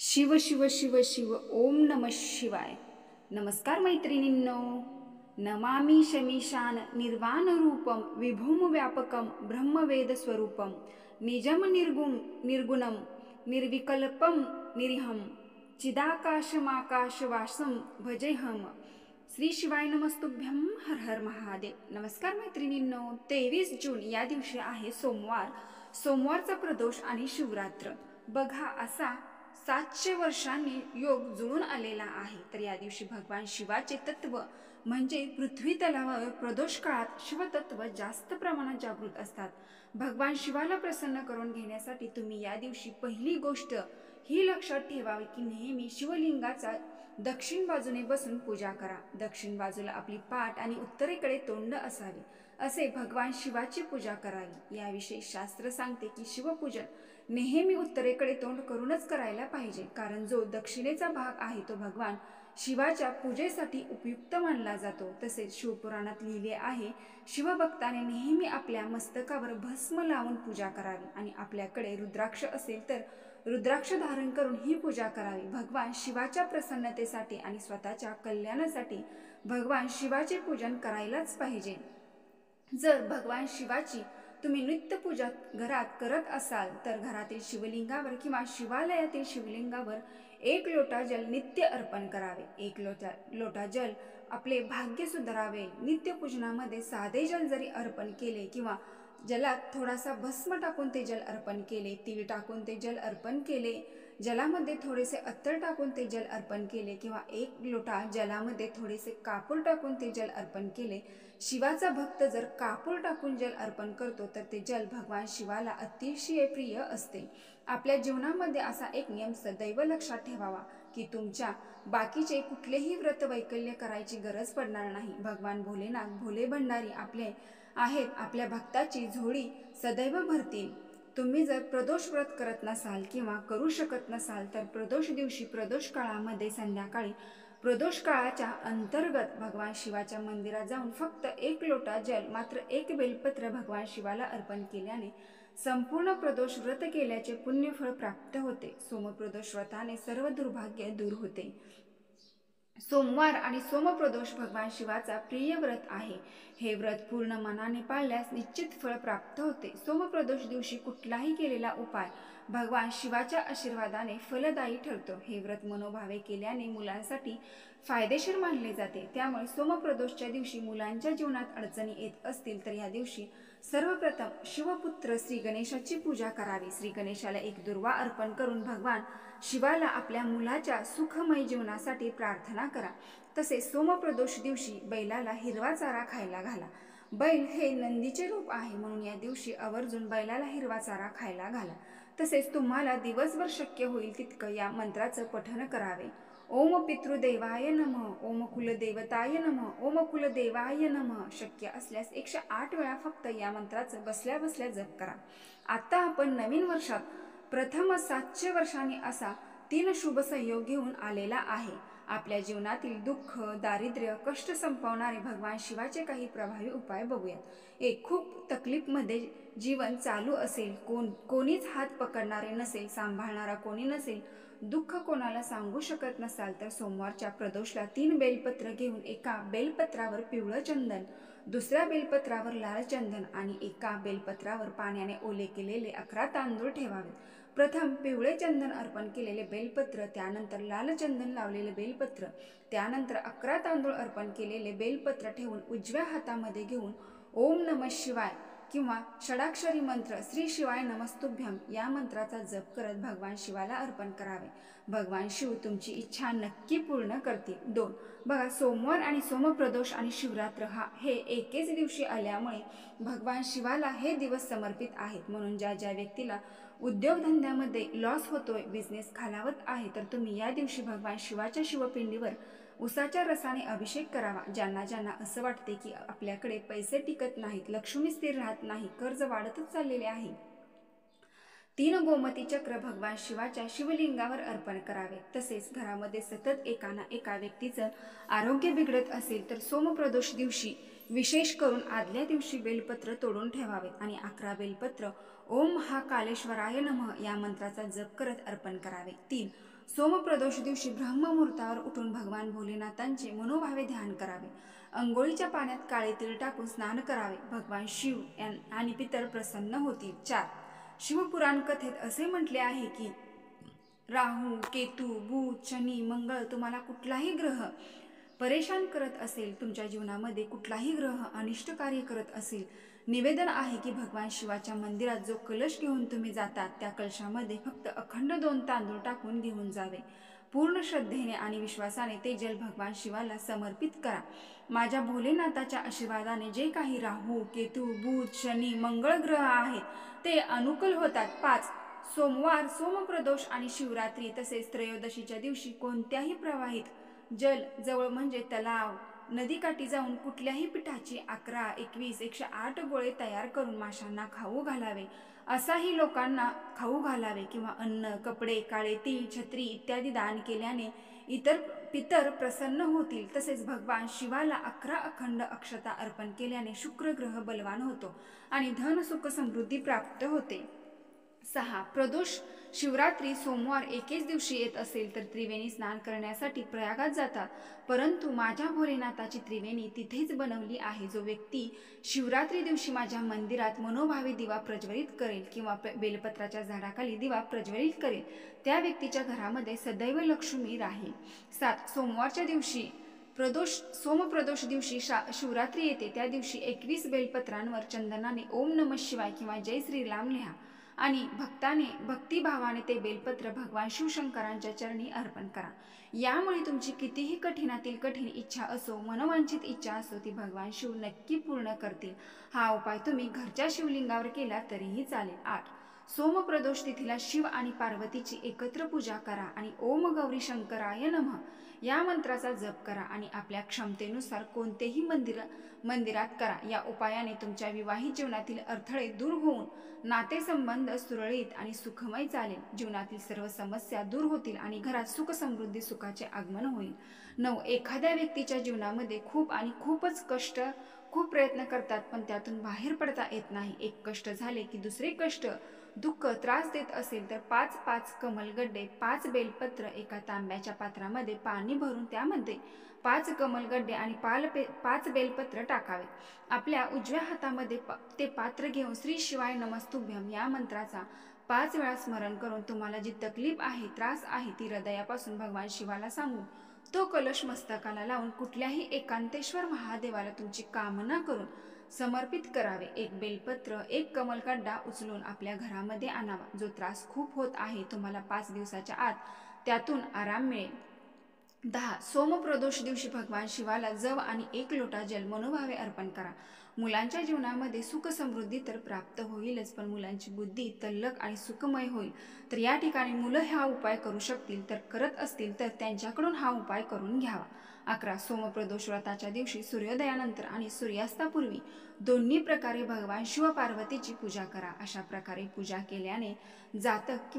शिव शिव शिव शिव ओम नमः शिवाय। नमस्कार मैत्रिणींनो, नमामि शमीशान निर्वाण रूपम विभूम व्यापकम ब्रह्मवेद स्वरूपम निजम निर्गुणम निर्विकल्पम निरीहम चिदाकाशमाकाशवासम भजेहम। श्री शिवाय नमस्तुभ्यम, हर हर महादेव। नमस्कार मैत्रिणींनो, 23 जून या दिवशी आहे सोमवार। सोमवारचा प्रदोष आणि शिवरात्र बघा असा 700 वर्षांनी योग जुळून आलेला आहे। तर या दिवशी भगवान शिवाचे तत्व म्हणजे पृथ्वी तलावावर प्रदोष काळात शिवतत्व जास्त प्रमाणात जागृत असतात। भगवान शिवाला प्रसन्न करून घेण्यासाठी तुम्ही या दिवशी पहिली गोष्ट ही लक्षात ठेवावी की नेहमी शिवलिंगाचा दक्षिण बाजूने बसून पूजा करा। दक्षिण बाजूला आपली पाठ आणि उत्तरेकडे तोंड असावे असे भगवान शिवाची पूजा करावी। याविषयी शास्त्र सांगते की शिवपूजन नेहमी उत्तरेकडे तोंड करूनच करायला पाहिजे, कारण जो दक्षिणेचा भाग आहे तो भगवान शिवाच्या पूजेसाठी उपयुक्त मानला जातो। तसेच शिवपुराणात लिहिले आहे, शिवभक्ताने नेहमी आपल्या मस्तकावर भस्म लावून पूजा करावी आणि आपल्याकडे रुद्राक्ष असेल तर रुद्राक्ष धारण करून ही पूजा करावी। भगवान शिवाच्या प्रसन्नतेसाठी आणि स्वतःच्या कल्याणासाठी भगवान शिवाचे पूजन करायलाच पाहिजे। जर भगवान शिवाची तुम्ही नित्य पूजा घरात करत असाल तर घरातील शिवलिंगावर किंवा शिवालयातील शिवलिंगावर 1 लोटा जल नित्य अर्पण करावे। 1 लोटा जल आपले भाग्य सुधारावे। नित्य पूजनामध्ये साधे जल जरी अर्पण केले किंवा जलात थोडासा भस्म टाकून ते जल अर्पण केले, तीळ टाकून ते जल अर्पण केले, जलामध्ये थोडेसे अत्तर टाकून ते जल अर्पण केले किंवा 1 लोटा जलामध्ये थोडेसे कापूर टाकून ते जल अर्पण केले। शिवाचा भक्त जर कापूर टाकून जल अर्पण करतो तर ते जल भगवान शिवाला अतिशय प्रिय असते। आपल्या जीवनामध्ये असा एक नियम सदैव लक्षात ठेवावा की तुमच्या बाकीचे कुठलेही व्रत वैकल्य करायची गरज पडणार नाही। भगवान भोलेनाथ भोले भंडारी आपले आहेत, आपल्या भक्ताची झोळी सदैव भरतील। तुम्ही जर प्रदोष व्रत करत नसाल किंवा करू शकत नसाल तर प्रदोष दिवशी प्रदोष काळामध्ये संध्याकाळी प्रदोष काळाच्या अंतर्गत भगवान शिवाच्या मंदिरात जाऊन फक्त 1 लोटा जल मात्र 1 बेलपत्र भगवान शिवाला अर्पण केल्याने संपूर्ण प्रदोष व्रत केल्याचे पुण्यफळ प्राप्त होते। सोमप्रदोष व्रताने सर्व दुर्भाग्य दूर होते। सोमवार आणि सोमप्रदोष भगवान शिवाचा प्रिय व्रत आहे। हे व्रत पूर्ण मनाने पाळल्यास निश्चित फळ प्राप्त होते। सोमप्रदोष दिवशी कुठलाही केलेला उपाय भगवान शिवाच्या आशीर्वादाने फलदायी ठरतो। हे व्रत मनोभावे केल्याने मुलांसाठी फायदेशीर मानले जाते। त्यामुळे सोमप्रदोषच्या दिवशी मुलांच्या जीवनात अडचणी येत असतील तर या दिवशी सर्वप्रथम शिवपुत्र श्री गणेशाची पूजा करावी। श्री गणेशाला 1 दुर्वा अर्पण करून भगवान शिवाला आपल्या मुलाच्या सुखमय जीवनासाठी प्रार्थना करा। तसेच सोमप्रदोष दिवशी बैलाला हिरवा चारा खायला घाला। बैल हे नंदीचे रूप आहे, म्हणून या दिवशी आवर्जून बैलाला हिरवा चारा खायला घाला। तसेच तुम्हाला दिवसभर शक्य होईल तितकं या मंत्राचं पठण करावे। ओम पितृदेवाय नमः, ओम कुलदेवताय नमः, ओम कुलदेवाय नमः। शक्य असल्यास 108 वेळा फक्त या मंत्राचं बसल्या बसल्या जप करा। आता आपण नवीन वर्षात प्रथम 700 वर्षांनी असा 3 शुभ संयोग घेऊन आलेला आहे। आपल्या जीवनातील दुःख, दारिद्र्य, कष्ट संपवणारे भगवान शिवाचे काही प्रभावी उपाय बघूयात। खूप तकलीफमध्ये जीवन चालू असेल, कोणीच हात पकडणारे नसेल, सांभाळणारा कोणी नसेल, दुःख कोणाला सांगू शकत नसाल तर सोमवारच्या प्रदोषला 3 बेलपत्र घेऊन एका बेलपत्रावर पिवळं चंदन, दुसऱ्या बेलपत्रावर लाल चंदन आणि एका बेलपत्रावर पाण्याने ओले केलेले 11 तांदूळ ठेवावेत। प्रथम पिवळे चंदन अर्पण केलेले बेलपत्र, त्यानंतर लाल चंदन लावलेले बेलपत्र, त्यानंतर 11 तांदूळ अर्पण केलेले बेलपत्र ठेवून उजव्या हातामध्ये घेऊन ओम नमः शिवाय किंवा षडाक्षरी मंत्र श्री शिवाय नमस्तुभ्यम या मंत्राचा जप करत भगवान शिवाला अर्पण करावे। भगवान शिव तुमची इच्छा नक्की पूर्ण करतील। 2. बघा, सोमवार आणि सोमप्रदोष आणि शिवरात्र हे एकेच दिवशी आल्यामुळे भगवान शिवाला हे दिवस समर्पित आहेत। म्हणून ज्या व्यक्तीला उद्योगधंद्यामध्ये लॉस होतोय, बिझनेस खालावत आहे, तर तुम्ही या दिवशी भगवान शिवाच्या शिवपिंडीवर उसाच्या रसाने अभिषेक करावा। ज्यांना असं वाटते की आपल्याकडे पैसे टिकत नाहीत, लक्ष्मी स्थिर राहत नाही, कर्ज वाढतच चाललेले आहे, 3 गोमती चक्र भगवान शिवाच्या शिवलिंगावर अर्पण करावे। तसेच घरामध्ये सतत एका व्यक्तीचं आरोग्य बिघडत असेल तर सोमप्रदोष दिवशी विशेष करून आदल्या दिवशी बेलपत्र तोडून ठेवावेत आणि 11 बेलपत्र ओम महाकालेश्वराय नमः या मंत्राचा जप करत अर्पण करावे। 3. सोमप्रदोष दिवशी ब्रह्ममुहूर्तावर उठून भगवान भोलेनाथांचे मनोभावे ध्यान करावे. अंघोळीच्या पाण्यात काळे तीळ टाकून स्नान करावे. भगवान शिव आणि पितर प्रसन्न होतील. 4. शिवपुराण कथेत असे म्हटले आहे की राहू, केतू, बुध, शनी, मंगळ तुम्हाला कुठलाही ग्रह परेशान करत असेल, तुमच्या जीवनामध्ये कुठलाही ग्रह अनिष्ट कार्य करत असेल, निवेदन आहे की भगवान शिवाच्या मंदिरात जो कलश घेऊन तुम्ही जातात त्या कलशामध्ये फक्त अखंड 2 तांदूळ टाकून घेऊन जावे. पूर्ण श्रद्धेने आणि विश्वासाने ते जल भगवान शिवाला समर्पित करा. माझ्या भोलेनाथाच्या आशीर्वादाने जे काही राहू, केतू, बुध, शनी, मंगळ ग्रह आहेत ते अनुकूल होतात. 5. सोमवार, सोमप्रदोष आणि शिवरात्री तसेच त्रयोदशीच्या दिवशी कोणत्याही प्रवाहित जल जवळ म्हणजे तलाव, नदीकाठी जाऊन कुठल्याही पिठाची 11, 21, 108 गोळे तयार करून माशांना खाऊ घालावे. असाही लोकांना खाऊ घालावे किंवा अन्न, कपडे, काळे तीळ, छत्री इत्यादी दान केल्याने पितर प्रसन्न होतील. तसेच भगवान शिवाला 11 अखंड अक्षता अर्पण केल्याने शुक्र ग्रह बलवान होतो आणि धन, सुख, समृद्धी प्राप्त होते. 6. प्रदोष शिवरात्री सोमवार एकेच दिवशी येत असेल तर त्रिवेणी स्नान करण्यासाठी प्रयागात जातात. परंतु माझ्या भोलेनाथाची त्रिवेणी तिथेच बनवली आहे. जो व्यक्ती शिवरात्री दिवशी माझ्या मंदिरात मनोभावे दिवा प्रज्वलित करेल किंवा बेलपत्राच्या झाडाखाली दिवा प्रज्वलित करेल त्या व्यक्तीच्या घरामध्ये सदैव लक्ष्मी राहील. 7. सोमवारच्या दिवशी सोमप्रदोष दिवशी शिवरात्री येते त्या दिवशी 21 बेलपत्रांवर चंदनाने ओम नमः शिवाय किंवा जय श्रीराम लिहा आणि भक्तिभावाने ते बेलपत्र भगवान शिवशंकरांच्या चरणी अर्पण करा. यामुळे तुमची कितीही कठीणातील कठीण इच्छा असो, मनोवांछित इच्छा असो, ती भगवान शिव नक्की पूर्ण करतील. हा उपाय तुम्ही घरच्या शिवलिंगावर केला तरीही चालेल. 8. सोमप्रदोष तिथीला शिव आणि पार्वतीची एकत्र पूजा करा आणि ओम गौरी शंकराय नमः या मंत्राचा जप करा आणि आपल्या क्षमतेनुसार कोणतेही मंदिरात करा. या उपायाने तुमच्या विवाहित जीवनातील अडथळे दूर होऊन नातेसंबंध सुरळीत आणि सुखमय चालेल. जीवनातील सर्व समस्या दूर होतील आणि घरात सुख, समृद्धी, सुखाचे आगमन होईल. 9. एखाद्या व्यक्तीच्या जीवनामध्ये खूप प्रयत्न करतात पण त्यातून बाहेर पडता येत नाही. एक कष्ट झाले की दुसरे कष्ट, दुःख, त्रास देत असेल तर 5 कमलगड्डे, 5 बेलपत्र एका तांब्याच्या पात्रामध्ये पाणी भरून त्यामध्ये 5 कमलगड्डे आणि 5 बेलपत्र टाकावे. आपल्या उजव्या हातामध्ये ते पात्र घेऊन श्री शिवाय नमस्तुभ्यम या मंत्राचा 5 वेळा स्मरण करून तुम्हाला जी तकलीफ आहे, त्रास आहे ती हृदयापासून भगवान शिवाला सांगून तो कलश मस्तकाला लावून कुठल्याही एकांतेश्वर महादेवाला तुमची कामना करून समर्पित करावे. 1 बेलपत्र, 1 कमलगड्डा उचलून आपल्या घरामध्ये आणावा. जो त्रास खूप होत आहे तुम्हाला 5 दिवसाच्या आत त्यातून आराम मिळेल. 10. सोमप्रदोष दिवशी भगवान शिवाला जव आणि 1 लोटा जल मनोभावे अर्पण करा. मुलांच्या जीवनामध्ये सुख समृद्धी तर प्राप्त होईलच, पण मुलांची बुद्धी तल्लख आणि सुखमय होईल. तर या ठिकाणी मुलं हा उपाय करू शकतील तर करत असतील तर त्यांच्याकडून हा उपाय करून घ्यावा. 11. सोमप्रदोष व्रताच्या दिवशी सूर्योदयानंतर आणि सूर्यास्तापूर्वी दोन्ही प्रकारे भगवान शिव पार्वतीची पूजा करा. अशा प्रकारे पूजा केल्याने जातक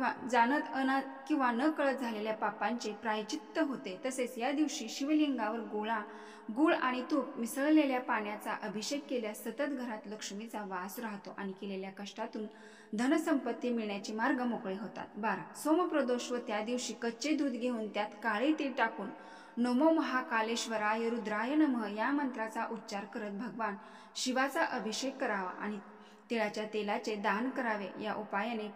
किंवा न कळत झालेल्या पापांचे प्रायचित्त होते. तसेच या दिवशी शिवलिंगावर गुळ आणि तूप मिसळलेल्या पाण्याचा अभिषेक केल्यास सतत घरात लक्ष्मीचा वास राहतो आणि केलेल्या कष्टातून धनसंपत्ती मिळण्याचे मार्ग मोकळे होतात. 12. सोमप्रदोष व त्या दिवशी कच्चे दूध घेऊन त्यात काळे तीळ टाकून नमो महाकालेश्वराय रुद्राय नमः या मंत्राचा उच्चार करत भगवान शिवाचा अभिषेक करावा आणि तिळाच्या तेलाचे दान करावे. या उपायाने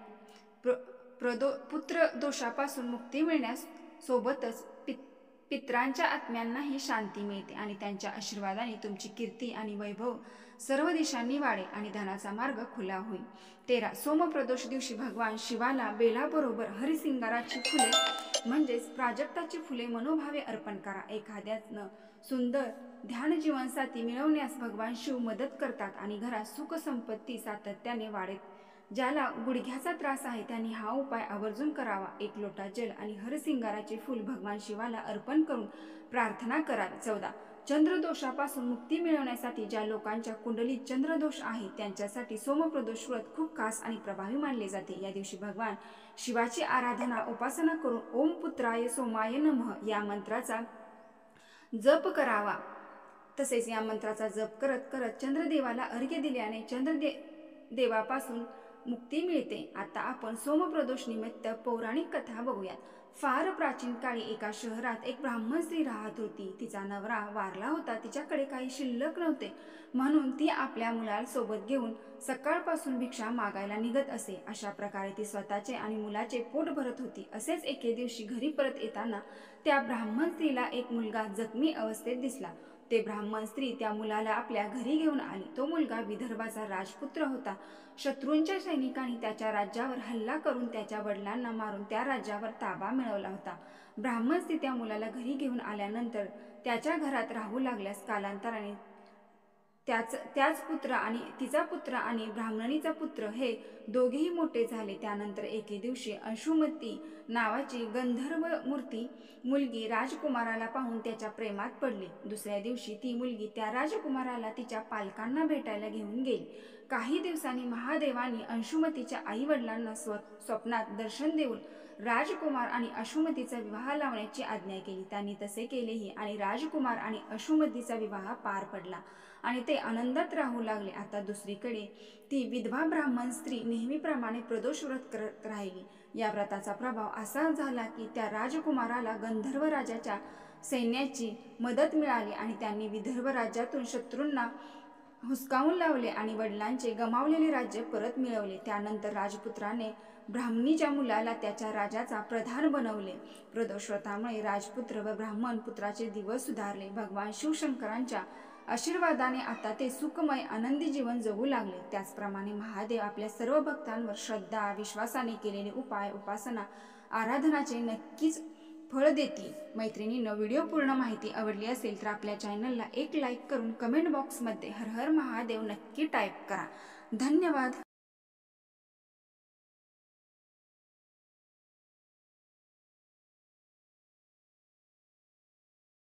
पुत्र दोषापासून मुक्ती मिळण्यास सोबतच पितरांच्या आत्म्यांनाही शांती मिळते आणि त्यांच्या आशीर्वादाने तुमची कीर्ती आणि वैभव सर्व दिशांनी वाढेल आणि धनाचा मार्ग खुला होईल. 13. सोमप्रदोष दिवशी भगवान शिवाला बेलाबरोबर हरिसिंगाराची फुले म्हणजेच प्राजक्ताची फुले मनोभावे अर्पण करा. एखाद्यानं सुंदर ध्यान जीवनसाथी मिळवण्यास भगवान शिव मदत करतात आणि घरात सुख संपत्ती सातत्याने वाढेल. ज्याला गुडघ्याचा त्रास आहे त्यांनी हा उपाय आवर्जून करावा. 1 लोटा जल आणि हरसिंगाराचे फूल भगवान शिवाला अर्पण करून प्रार्थना करावी. 14. चंद्रदोषापासून मुक्ती मिळवण्यासाठी ज्या लोकांच्या कुंडलीत चंद्रदोष आहे त्यांच्यासाठी सोमप्रदोष व्रत खूप खास आणि प्रभावी मानले जाते. या दिवशी भगवान शिवाची आराधना उपासना करून ओम पुत्राय सोमाय नमः या मंत्राचा जप करावा. तसेच या मंत्राचा जप करत करत चंद्रदेवाला अर्घ्य दिल्याने चंद्रदेवापासून मुक्ती मिळते. आता आपण सोमप्रदोष निमित्त पौराणिक कथा बघूयात. फार प्राचीन काळी एका शहरात एक ब्राह्मण स्त्री राहत होती. तिचा नवरा वारला होता. तिच्याकडे काही शिल्लक नव्हते, म्हणून ती आपल्या मुलासोबत घेऊन सकाळपासून भिक्षा मागायला निघत असे. अशा प्रकारे ती स्वतःचे आणि मुलाचे पोट भरत होती. असेच एके दिवशी घरी परत येताना त्या ब्राह्मण स्त्रीला एक मुलगा जखमी अवस्थेत दिसला. ते ब्राह्मण स्त्री त्या मुलाला आपल्या घरी घेऊन आली. तो मुलगा विदर्भाचा राजपुत्र होता. शत्रूंच्या सैनिकांनी त्याच्या राज्यावर हल्ला करून त्याच्या वडिलांना मारून त्या राज्यावर ताबा मिळवला होता. ब्राह्मण स्त्री त्या मुलाला घरी घेऊन आल्यानंतर त्याच्या घरात राहू लागल्यास कालांतराने त्याच पुत्र आणि तिचा पुत्र आणि ब्राह्मणीचा पुत्र हे दोघेही मोठे झाले. त्यानंतर एके दिवशी अंशुमती नावाची गंधर्व मुलगी राजकुमाराला पाहून त्याच्या प्रेमात पडली. दुसऱ्या दिवशी ती मुलगी त्या राजकुमाराला तिच्या पालकांना भेटायला घेऊन गेली. काही दिवसांनी महादेवाने अंशुमतीच्या आई वडिलांना स्वप्नात दर्शन देऊन राजकुमार आणि अंशुमतीचा विवाह लावण्याची आज्ञा केली. त्यांनी तसे केलेही आणि राजकुमार आणि अंशुमतीचा विवाह पार पडला आणि ते आनंदात राहू लागले. आता दुसरीकडे ती विधवा ब्राह्मण स्त्री नेहमीप्रमाणे प्रदोष व्रत करत राहिली. या व्रताचा प्रभाव असा झाला की त्या राजकुमाराला गंधर्व राजाच्या सैन्याची मदत मिळाली आणि त्यांनी विदर्भ राज्यातून शत्रूंना हुसकावून लावले आणि वडिलांचे गमावलेले राज्य परत मिळवले. त्यानंतर राजपुत्राने ब्राह्मणीच्या मुलाला त्याच्या राजाचा प्रधान बनवले. प्रदोष व्रतामुळे राजपुत्र व ब्राह्मण पुत्राचे दिवस सुधारले. भगवान शिवशंकरांच्या आशीर्वादाने आता ते सुखमय आनंदी जीवन जगू लागले. त्याचप्रमाणे महादेव आपल्या सर्व भक्तांवर श्रद्धा विश्वासाने केलेले उपाय उपासना आराधनाचे नक्कीच फळ देतील. मैत्रिणींनो, व्हिडिओ पूर्ण माहिती आवडली असेल तर आपल्या चॅनलला एक लाईक करून कमेंट बॉक्समध्ये हर हर महादेव नक्की टाईप करा. धन्यवाद.